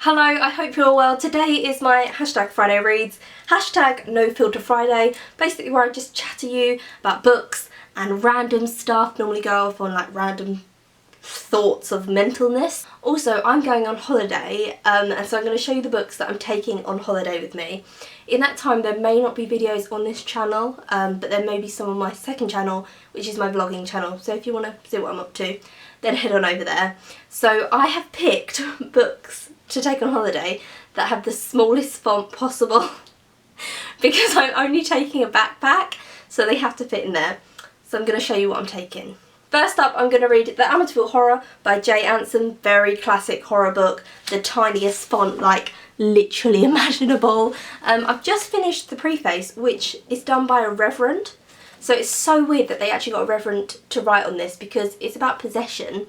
Hello, I hope you're all well. Today is my #Friday reads, #NoFilterFriday, basically where I just chat to you about books and random stuff, normally go off on like random thoughts of mentalness. Also, I'm going on holiday and so I'm going to show you the books that I'm taking on holiday with me. In that time there may not be videos on this channel, but there may be some on my second channel, which is my vlogging channel, so if you want to see what I'm up to, then head on over there. So I have picked books to take on holiday that have the smallest font possible because I'm only taking a backpack, so they have to fit in there. So I'm going to show you what I'm taking. First up, I'm going to read The Amityville Horror by Jay Anson. Very classic horror book, the tiniest font like literally imaginable. I've just finished the preface, which is done by a reverend. So it's so weird that they actually got a reverend to write on this because it's about possession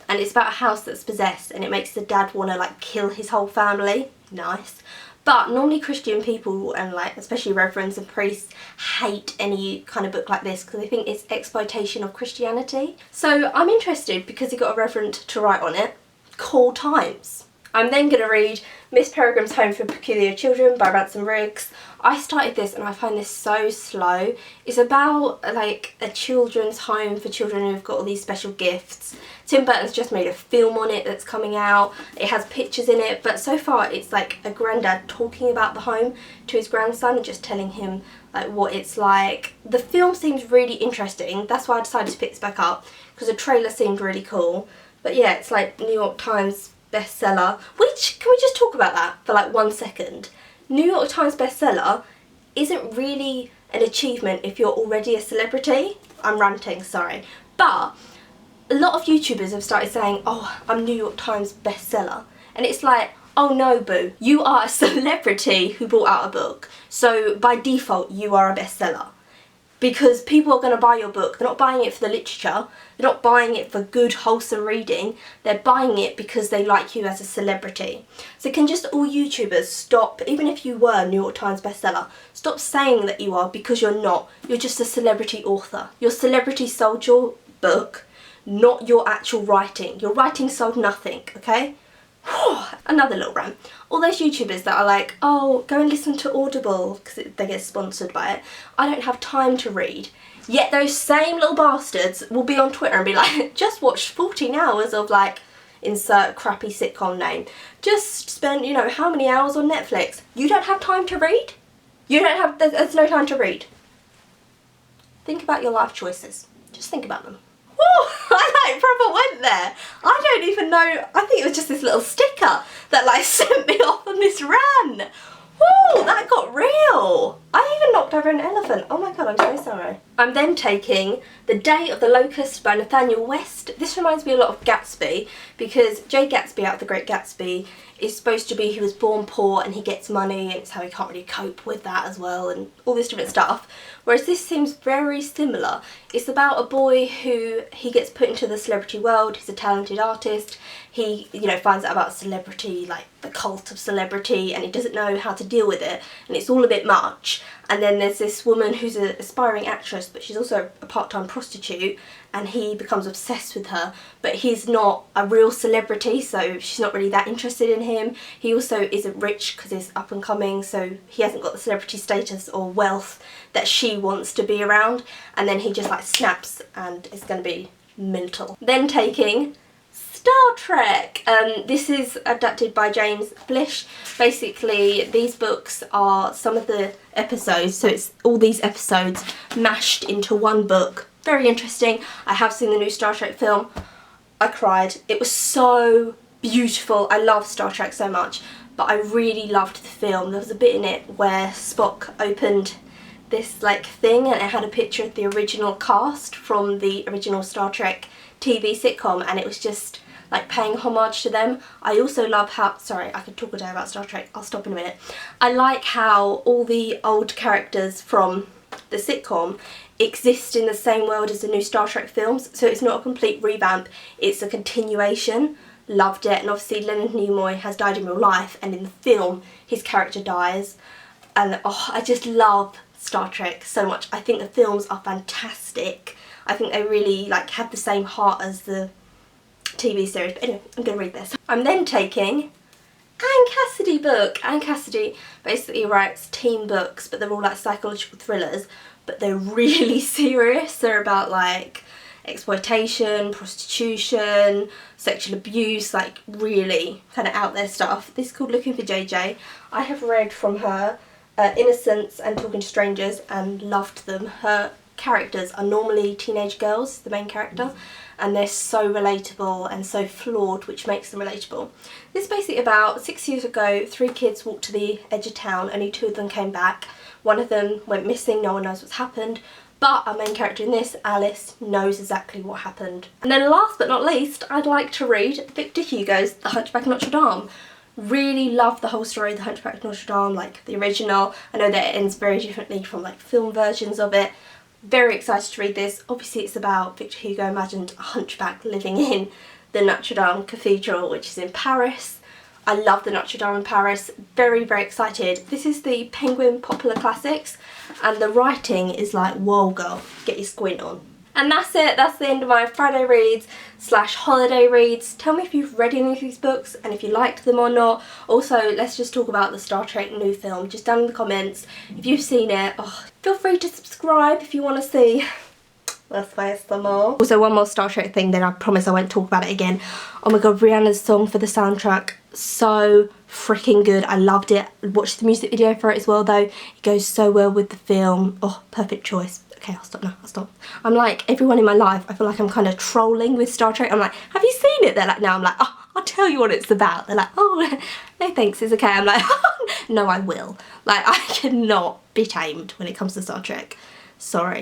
and it's about a house that's possessed and it makes the dad want to like kill his whole family. Nice. But normally Christian people and like especially reverends and priests hate any kind of book like this because they think it's exploitation of Christianity. So I'm interested because he got a reverend to write on it. Cool times. I'm then going to read Miss Peregrine's Home for Peculiar Children by Ransom Riggs. I started this and I find this so slow. It's about like a children's home for children who've got all these special gifts. Tim Burton's just made a film on it that's coming out. It has pictures in it, but so far it's like a granddad talking about the home to his grandson and just telling him like what it's like. The film seems really interesting. That's why I decided to pick this back up because the trailer seemed really cool. But yeah, it's like New York Times bestseller, which, can we just talk about that for like 1 second? New York Times bestseller isn't really an achievement if you're already a celebrity. I'm ranting, sorry. But a lot of YouTubers have started saying, oh, I'm New York Times bestseller. And it's like, oh no, boo. You are a celebrity who brought out a book. So by default, you are a bestseller. Because people are going to buy your book. They're not buying it for the literature. They're not buying it for good, wholesome reading. They're buying it because they like you as a celebrity. So can just all YouTubers stop, even if you were New York Times bestseller, stop saying that you are because you're not. You're just a celebrity author. Your celebrity sold your book, not your actual writing. Your writing sold nothing, okay? Another little rant. All those YouTubers that are like, oh, go and listen to Audible because they get sponsored by it. I don't have time to read. Yet those same little bastards will be on Twitter and be like, just watched 14 hours of like, insert crappy sitcom name. Just spent, you know, how many hours on Netflix? You don't have time to read? You don't have, there's no time to read. Think about your life choices. Just think about them. I like proper went there. I don't even know, I think it was just this little sticker that like sent me off on this rant. Woo, that got real. I even knocked over an elephant. Oh my god, I'm so sorry. I'm then taking The Day of the Locust by Nathaniel West. This reminds me a lot of Gatsby because Jay Gatsby out of The Great Gatsby is supposed to be he was born poor and he gets money and it's how he can't really cope with that as well and all this different stuff. Whereas this seems very similar. It's about a boy who he gets put into the celebrity world. He's a talented artist. He, you know, finds out about celebrity, like the cult of celebrity, and he doesn't know how to deal with it and it's all a bit much. And then there's this woman who's an aspiring actress but she's also a part-time prostitute and he becomes obsessed with her, but he's not a real celebrity so she's not really that interested in him. He also isn't rich because he's up and coming, so he hasn't got the celebrity status or wealth that she wants to be around, and then he just like snaps and it's going to be mental. Then taking Star Trek. This is adapted by James Blish. Basically these books are some of the episodes, so it's all these episodes mashed into one book. Very interesting. I have seen the new Star Trek film. I cried. It was so beautiful. I love Star Trek so much, but I really loved the film. There was a bit in it where Spock opened this like thing and it had a picture of the original cast from the original Star Trek TV sitcom and it was just like paying homage to them. I also love how, sorry, I could talk all day about Star Trek, I'll stop in a minute. I like how all the old characters from the sitcom exist in the same world as the new Star Trek films, so it's not a complete revamp, it's a continuation. Loved it. And obviously Leonard Nimoy has died in real life and in the film his character dies, and oh, I just love Star Trek so much. I think the films are fantastic. I think they really like have the same heart as the TV series. But anyway, I'm going to read this. I'm then taking book, Anne Cassidy basically writes teen books, but they're all like psychological thrillers, but they're really serious. They're about like exploitation, prostitution, sexual abuse, like really kind of out there stuff. This is called Looking for JJ. I have read from her Innocence and Talking to Strangers and loved them. Her characters are normally teenage girls, the main character, and they're so relatable and so flawed, which makes them relatable. This is basically about 6 years ago, 3 kids walked to the edge of town, only 2 of them came back. One of them went missing, no one knows what's happened, but our main character in this, Alice, knows exactly what happened. And then last but not least, I'd like to read Victor Hugo's The Hunchback of Notre Dame. Really love the whole story of The Hunchback of Notre Dame, like the original. I know that it ends very differently from like film versions of it. Very excited to read this. Obviously it's about Victor Hugo imagined a hunchback living in the Notre Dame Cathedral, which is in Paris. I love the Notre Dame in Paris. Very, very excited. This is the Penguin Popular Classics, and the writing is like, whoa girl, get your squint on. And that's it. That's the end of my Friday reads / holiday reads. Tell me if you've read any of these books and if you liked them or not. Also, let's just talk about the Star Trek new film. Just down in the comments if you've seen it. Oh, feel free to subscribe if you want to see. Let's waste them all. Also, one more Star Trek thing, then I promise I won't talk about it again. Oh my god, Rihanna's song for the soundtrack, so freaking good. I loved it. I watched the music video for it as well though. It goes so well with the film. Oh, perfect choice. Okay, I'll stop now, I'll stop. I'm like everyone in my life, I feel like I'm kind of trolling with Star Trek. I'm like, have you seen it? They're like, no. I'm like, oh, I'll tell you what it's about. They're like, oh, no thanks, it's okay. I'm like, oh, no, I will. Like, I cannot be tamed when it comes to Star Trek. Sorry.